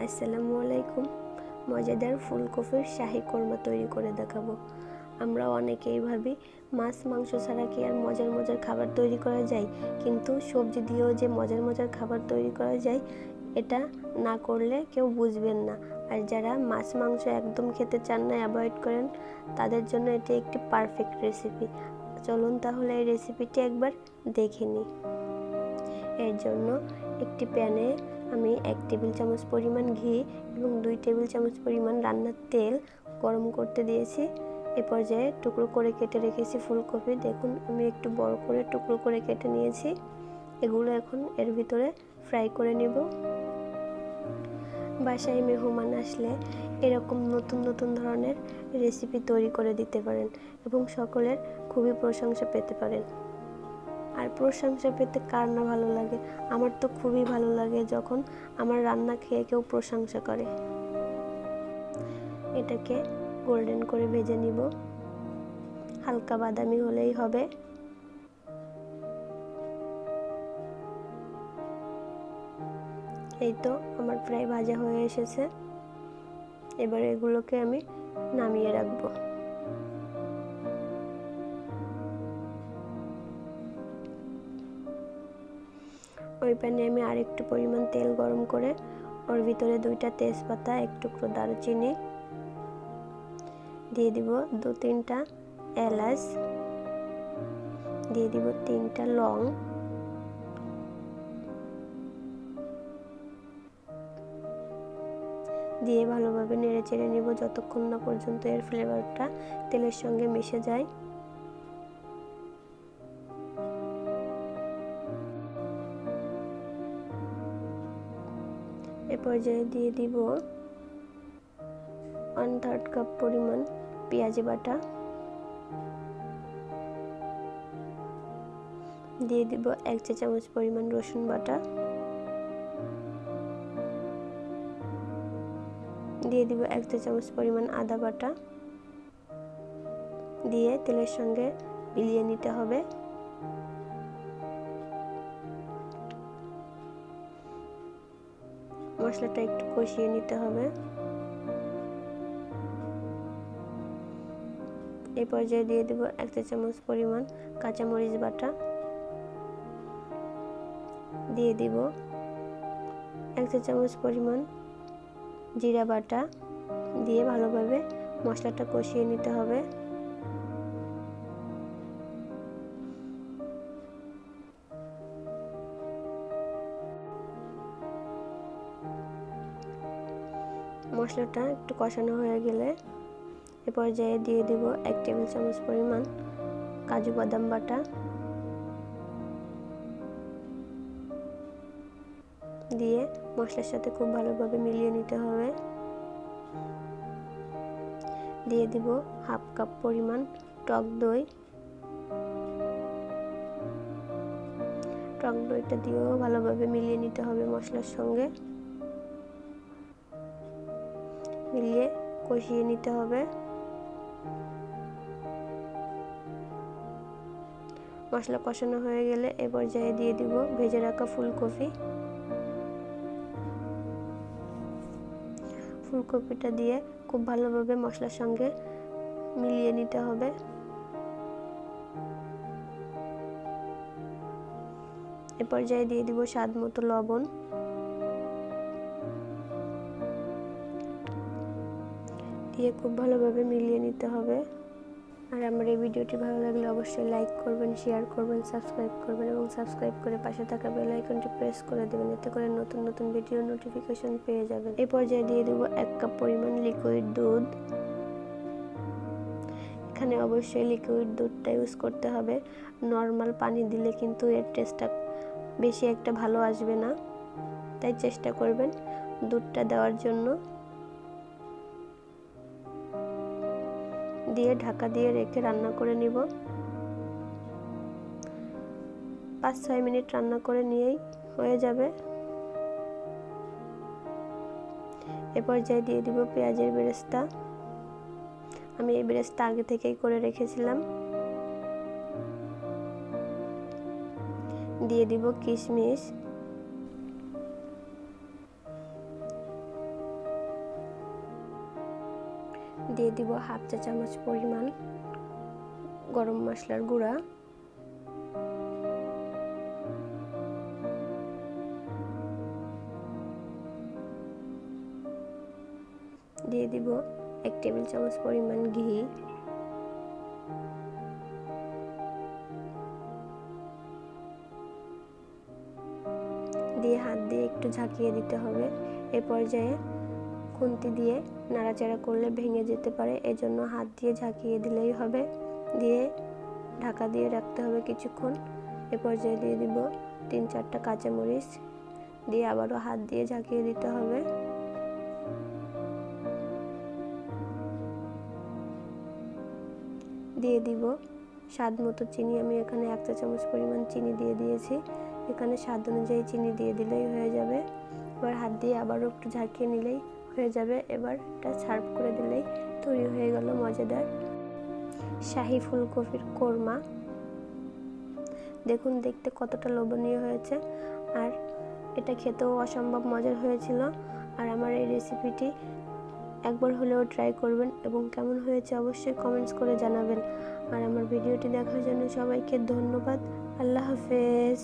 আসসালামু আলাইকুম। মজাদার ফুলকপির শাহি কোরমা তৈরি করে দেখাবো। আমরা অনেকেই ভাবি মাছ মাংস ছাড়া কি আর মজার মজার খাবার তৈরি করা যায়, কিন্তু সবজি দিয়েও যে মজার মজার খাবার তৈরি করা যায় এটা না করলে কেউ বুঝবেন না। আর যারা মাছ মাংস একদম খেতে চান না, অ্যাভয়েড করেন, তাদের জন্য এটি একটি পারফেক্ট রেসিপি। চলুন তাহলে এই রেসিপিটি একবার দেখে নিই। এর জন্য একটি প্যানে আমি 1 টেবিল চামচ পরিমাণ ঘি এবং 2 টেবিল চামচ পরিমাণ রান্নার তেল গরম করতে দিয়েছি। এ পর্যায়ে টুকরো করে কেটে রেখেছি ফুলকপি। দেখুন আমি একটু বড় করে টুকরো করে কেটে নিয়েছি। এগুলো এখন এর ভিতরে ফ্রাই করে নেব। বাসায় মেহমান আসলে এরকম নতুন নতুন ধরনের রেসিপি তৈরি করে দিতে পারেন এবং সকলের খুবই প্রশংসা পেতে পারেন। আর প্রশংসা পেতে কার না ভালো লাগে? আমার তো খুবই ভালো লাগে যখন আমার রান্না খেয়ে কেউ প্রশংসা করে। এটাকে গোল্ডেন করে ভেজে নিব, হালকা বাদামি হলেই হবে। এই তো আমার প্রায় ভাজা হয়ে এসেছে। এবার এগুলোকে আমি নামিয়ে রাখবো। ওই প্যানে আমি আরেকটু পরিমাণ তেল গরম করে ওর ভিতরে 2টা তেজপাতা, 1 টুকরো দারুচিনি দিয়ে দিব, 2-3টা এলাচ দিয়ে দিব, 3টা লং, দিয়ে ভালোভাবে নেড়ে চেড়ে নিব যতক্ষণ না পর্যন্ত এর ফ্লেভারটা তেলের সঙ্গে মিশে যায়। এ পর্যায়ে দিয়ে দিব 1/3 কাপ পরিমাণ পেঁয়াজ বাটা, দিয়ে দিব 1 চা চামচ পরিমাণ রসুন বাটা, দিয়ে দিব 1 চা চামচ পরিমাণ আদা বাটা, দিয়ে তেলের সঙ্গে মিলিয়ে নিতে হবে। মশলাটা একটু কষিয়ে নিতে হবে। এই পর্যায়ে দিয়ে দিব 1 চা চামচ পরিমাণ কাঁচামরিচ বাটা, দিয়ে দিব 1 চা চামচ পরিমাণ জিরা বাটা, দিয়ে ভালোভাবে মশলাটা কষিয়ে নিতে হবে। মশলাটা একটু কষানো হয়ে গেলে এ পর্যায়ে দিয়ে দিব 1 টেবিল চামচ পরিমাণ কাজু বাদাম বাটা, দিয়ে মশলার সাথে খুব ভালোভাবে মিলিয়ে নিতে হবে। দিয়ে দিব 1/2 কাপ পরিমাণ টক দই। টক দইটা দিয়েও ভালোভাবে মিলিয়ে নিতে হবে মশলার সঙ্গে, মিলিয়ে কষিয়ে নিতে হবে। মশলা কষানো হয়ে গেলে এ পর্যায়ে দিয়ে দিব ভেজে রাখা ফুলকপি। ফুলকপিটা দিয়ে খুব ভালোভাবে মশলার সঙ্গে মিলিয়ে নিতে হবে। এ পর্যায়ে দিয়ে দিব স্বাদ মতো লবণ, দিয়ে খুব ভালোভাবে মিলিয়ে নিতে হবে। আর আমার এই ভিডিওটি ভালো লাগলে অবশ্যই লাইক করবেন, শেয়ার করবেন, সাবস্ক্রাইব করবেন এবং সাবস্ক্রাইব করে পাশে থাকা বেল আইকনটি প্রেস করে দেবেন, এতে করে নতুন নতুন ভিডিও নোটিফিকেশন পেয়ে যাবেন। এই পর্যায়ে দিয়ে দেব 1 কাপ পরিমাণ লিকুইড দুধ। এখানে অবশ্যই লিকুইড দুধটা ইউজ করতে হবে। নর্মাল পানি দিলে কিন্তু এর টেস্টটা বেশি একটা ভালো আসবে না, তাই চেষ্টা করবেন দুধটা দেওয়ার জন্য। দিয়ে ঢাকা দিয়ে রেখে রান্না করে নিব। 5-6 মিনিট রান্না করে নিয়েই হয়ে যাবে। এ পর্যায়ে দিয়ে দিব পেঁয়াজের বেরেস্তা। আমি এই বেরেস্তা আগে থেকেই করে রেখেছিলাম। দিয়ে দিব কিশমিশ, দিব হাফ চা চামচ পরিমাণ গরম মশলার গুঁড়া, দিয়ে দিব 1 টেবিল চামচ পরিমাণ ঘি, দিয়ে হাত দিয়ে একটু ঝাঁকিয়ে দিতে হবে। এ পর্যায়ে খুন্তি দিয়ে নাড়াচাড়া করলে ভেঙে যেতে পারে, এজন্য হাত দিয়ে ঝাঁকিয়ে দিলেই হবে। দিয়ে ঢাকা দিয়ে রাখতে হবে কিছুক্ষণ। এ পর্যায়ে দিয়ে দিব 3-4টা কাঁচামরিচ, দিয়ে আবারও হাত দিয়ে ঝাঁকিয়ে দিতে হবে। দিয়ে দিব স্বাদ মতো চিনি, আমি এখানে 1 চা চামচ পরিমাণ চিনি দিয়ে দিয়েছি। এখানে স্বাদ অনুযায়ী চিনি দিয়ে দিলেই হয়ে যাবে। এবার হাত দিয়ে আবারও একটু ঝাঁকিয়ে নিলেই হয়ে যাবে। এবার এটা সার্ভ করে দিলেই তৈরি হয়ে গেল মজাদার শাহি ফুলকপির কোরমা। দেখুন দেখতে কতটা লোভনীয় হয়েছে, আর এটা খেতেও অসম্ভব মজার হয়েছিল। আর আমার এই রেসিপিটি একবার হলেও ট্রাই করবেন এবং কেমন হয়েছে অবশ্যই কমেন্টস করে জানাবেন। আর আমার ভিডিওটি দেখার জন্য সবাইকে ধন্যবাদ। আল্লাহ হাফেজ।